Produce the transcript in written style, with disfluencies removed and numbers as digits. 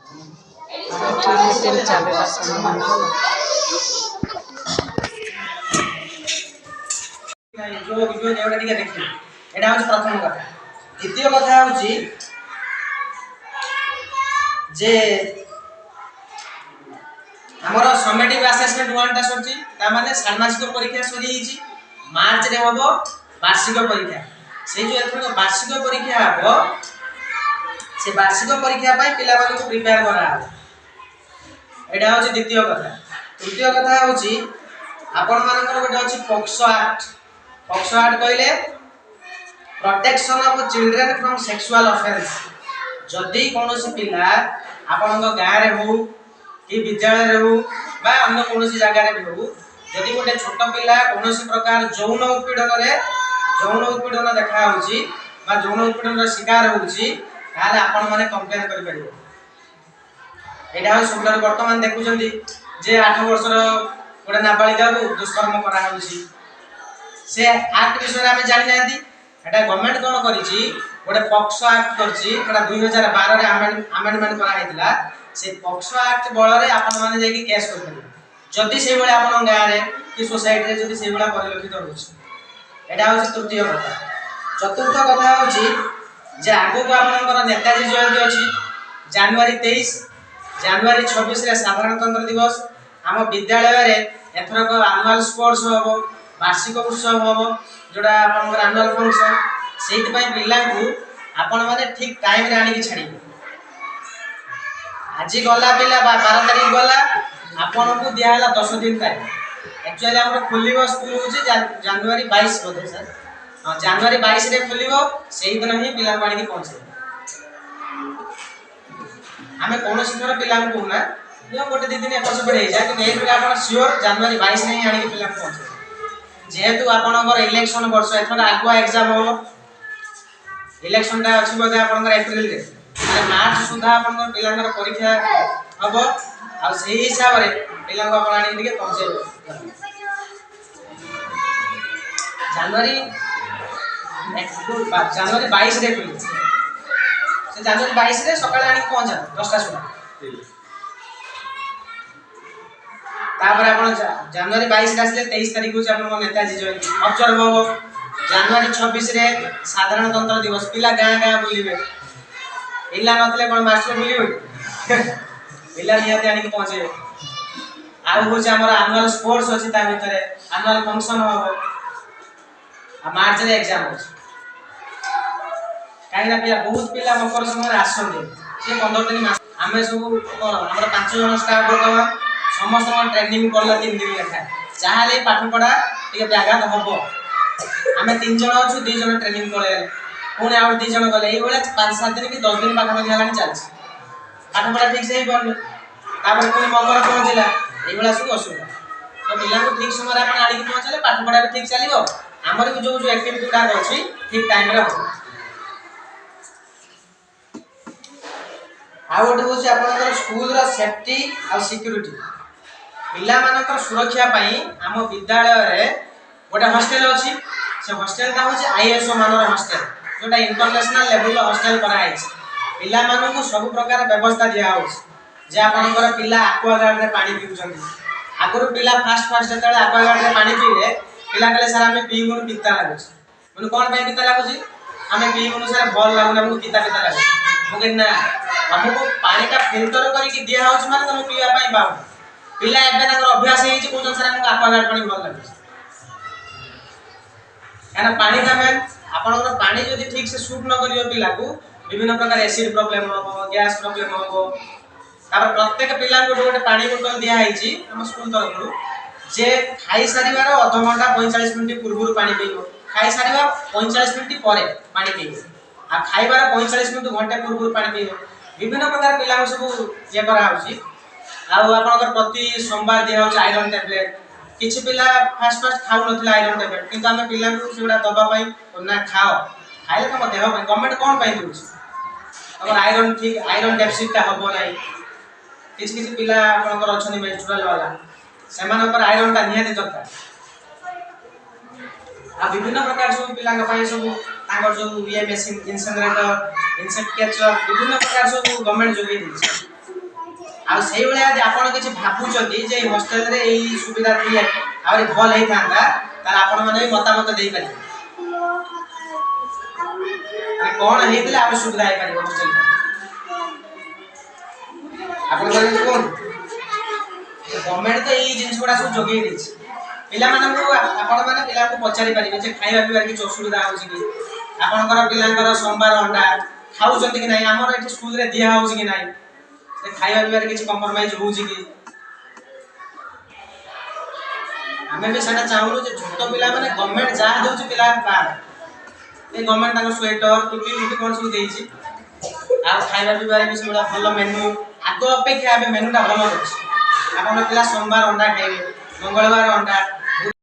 Meeting ଚାଲିଲା ସମ୍ବନ୍ଧ जो वीडियो जेवटा टिके देखि एटा होछि प्रथम कथा। द्वितीय कथा होछि जे हमर समेटिव असेसमेंट वानटा सरछि ता माने षाण्मासिक परीक्षा सरी हिछि मार्च रे हबो वार्षिक परीक्षा से जो एथर वार्षिक परीक्षा हबो से वार्षिक परीक्षा पई पिला मानको प्रिपेयर करा एटा होछि द्वितीय कथा। तृतीय कथा होछि आपण मानकर गोटे होछि पॉक्सो एक्ट कहले protection of children from sexual offence. जदि कोनोसी पिला आपण गाँव रे हो कि विद्यालय रे हो बा अन्य कोनोसी जगह रे हो जदि गोटे छोट पिला कोनोसी प्रकार यौन उत्पीड़न देखा होछि बा यौन उत्पीड़न शिकार होछि ताले आपण माने कंप्लेन करि परिबो। एटा हो सुंदर वर्तमान देखुचंदी जे 8 वर्षर गोटे नाबालिका को दुष्कर्म करा होछि से एक्ट विषय में जानि नांती। एटा गवर्नमेंट कोन करिछि गोटे पॉक्सो एक्ट करछि एटा 2012 रे अमेंडमेंट करा हेतिला। से पॉक्सो एक्ट बळ रे आपण माने जाई कि केस कर परिबो जदि से बेले आपण गाँ रे कि सोसाइटी रे जदि से बेला परिलक्षित होछि। एटा होछि तृतीय कथा। चतुर्थ कथा होछि जे आगु को आपनकर नेताजी जयंती अछि जनवरी 23 जनवरी 26 रे साधारणतंत्र दिवस आम विद्यालय रे एथरक एनुअल स्पोर्ट्स होबो वार्षिक उत्सव होबो जोडा आपनकर एनुअल फंक्शन सेति पई पिला को आपण माने ठीक टाइम रे आनी कि छाडी आज गला पिला 12 तारिख गला आपण को दिया हला 10 दिन तारिख एक्चुअली हमर खुलिबो स्कूल होछि जनवरी 22 बोधे सर हां जनवरी 22 रे खुलिबो सेही दिन ही पिला को आनी कि पहुंचे। हमें कोनोसी थोर पिला को ना यो गोटे दी दिन एपस पड़े जा कि नेट रे आपण श्योर जनवरी 22 रे ही आनी कि पिला पहुंचे। जेहेतु आपनकर इलेक्शन वर्ष एथन आगुआ एग्जाम हो इलेक्शन टा अछि बोधे आपनकर अप्रैल रे माने मार्च सुधा आपनकर पिलांकर परीक्षा हबो आ सेही हिसाब रे पिलांको आपण आनी दिके पहुंचे। जनवरी 22 रे खुली से जनवरी 22 रे सकाळे आनी पहुंचा 10 टा सुधा तापर आपण जनवरी 22 रे आसले 23 तारिख को आपण नेताजी जयंती ऑब्जर्व हो जनवरी 26 रे साधारणतंत्र दिवस पिला गाँ गाँ बुलिबे इला नथले कोन मास्टर बुलिबे पिला नियाते आनी कि पहुंचे। आ हो जे हमर एनुअल स्पोर्ट्स अछि ता भितरे एनुअल फंक्शन हो आ मार्च रे एग्जाम हो काहेना पिला बहुत पिला मकर समय आसन दे से 15 दिन आमे सब हमर 5 जन स्टाफ वर्तमान समस्त ट्रेनिंग करला 3 दिन लेखा चाहले पाठ पढ़ा टिके व्याघात हबो। आमे 3 जन अछु 2 जन ट्रेनिंग करे पुणे आउ 2 जन गले एई बेले 5-7 दिन कि 10 दिन पाठ में हलानी चलछि पाठ पढ़ा ठीक से ही करले तापर पुणे मकर पहुंचला एई बेला सब असुविधा तो पिला को ठीक समय रे आपण आडी कि पहुंचले पाठ पढ़ा भी ठीक चलिबो हमर भी जो एक्टिविटी डा अछि ठीक टाइम रे हो। आ गोटे होछि आपनकर स्कूल रा सेफ्टी आ सिक्योरिटी पिला मानकर सुरक्षा पई हम विद्यालय रे गोटे हॉस्टल अछि से हॉस्टल का होछि आईएसओ मानर हॉस्टल जोटा इंटरनेशनल लेवल हॉस्टल करा है पिला मानन को सब प्रकार व्यवस्था दिया हो जे आपनकर पिला एक्वागार्ड रे पानी पिउछंती आगुर पिला फास्ट जतले एक्वागार्ड रे पानी पीले पिला कहले सर हमें पीबुन पिता लागुछ मन कोन पई पिता लागुछ हमें पीबुन सर भल लागुना हमको पिता लागुछ मुगे ना हमको पानी का फिल्टर करके दिया होछ माने तुम पीवा पई पाउ पिला एबे ताकर अभ्यास हेछि कोन सर हमको एक्वागार्ड पानी भल लागुछ एना पानी का में आपनकर पानी जदि ठीक से सूट न करियो पिला को विभिन्न प्रकार एसिड प्रॉब्लम हो गैस प्रॉब्लम हो तापर प्रत्येक पिला को गोटे पानी बोतल दिया हेछि हम स्कूल तरफ जे खाई सारिवार आधा घंटा 45 मिनिट पूर्व पानी पीबो खाई सारिवा 45 मिनिट परे पानी पीबो आ खाइबार 45 मिनिट घंटा पूर्व पानी पीबो विभिन्न प्रकार पिला को सब ये करा होछि आ आपनकर प्रति सोमवार दिया होछि आयरन टैबलेट किछि पिला फास्ट खाउ नथिला आयरन टैबलेट किंतु हम पिला को सेडा दबा पई ना खाओ खाइले तो देह पई गवर्नमेंट कोन पई दोछि अगर आयरन ठीक आयरन डेफिसिट ता होबो नै किछि पिला आपनकर अछनी मेंस्ट्रुअल वाला सेमानकर आयरन ता निहाती दरकार आ विभिन्न प्रकार सब पिला का पई सब ताकर जो ये मेसिन इंसिनरेटर इंसेक्ट कैचर विभिन्न प्रकार सब गवर्नमेंट जोगे दिछि ଆଉ ସେଇ ଭଳିଆ ଯଦି ଆପଣ କିଛି ଭାବୁଛନ୍ତି ଯେ ଏଇ ହଷ୍ଟେଲରେ ଏଇ ସୁବିଧା ଥିଲେ ଆହୁରି ଭଲ ହେଇଥାନ୍ତା ତାହେଲେ ଆପଣ ମାନେ ବି ମତାମତ ଦେଇପାରିବେ ମାନେ କଣ ହେଇଥିଲେ ଆହୁରି ସୁବିଧା ହେଇପାରିବ ହଷ୍ଟେଲ ଆପଣ କହିଲେ କୁହନ୍ତୁ ଗଭର୍ଣ୍ଣମେଣ୍ଟ ତ ଏଇ ଜିନିଷ ଗୁଡ଼ା ସବୁ ଯୋଗେଇ ଦେଇଛି ପିଲାମାନଙ୍କୁ ଆପଣ ମାନେ ପିଲାଙ୍କୁ ପଚାରି ପାରିବେ ଯେ ଖାଇବା ପିଇବାରେ କିଛି ଅସୁବିଧା ହେଉଛି କି ଆପଣଙ୍କର ପିଲାଙ୍କର ସୋମବାର ଅଣ୍ଡା ଖାଉଛନ୍ତି କି ନାହିଁ ଆମର ଏଠି ସ୍କୁଲରେ ଦିଆ ହେଉଛି କି ନାହିଁ ଖାଇବା ପିଇବାରେ କିଛି କମ୍ପ୍ରମାଇଜ ହେଉଛି କି ଆମେ ବି ସେଟା ଚାହୁଁଛୁ ଯେ ଛୋଟ ପିଲାମାନେ ଗଭର୍ଣ୍ଣମେଣ୍ଟ ଯାହା ଦେଉଛି ପିଲା ପାର ଏ ଗଭର୍ଣ୍ଣମେଣ୍ଟ ତାଙ୍କ ସ୍ୱେଟର ଟୁପି ଫୁପି କ'ଣ ସବୁ ଦେଇଛି ଆଉ ଖାଇବା ପିଇବାରେ ବି ସେଗୁଡ଼ା ଭଲ ମେନୁ ଆଗ ଅପେକ୍ଷା ଏବେ ମେନୁଟା ଭଲ ଅଛି ଆପଣଙ୍କ ପିଲା ସୋମବାର ଅଣ୍ଡା ଖାଇବେ ମଙ୍ଗଳବାର ଅଣ୍ଡା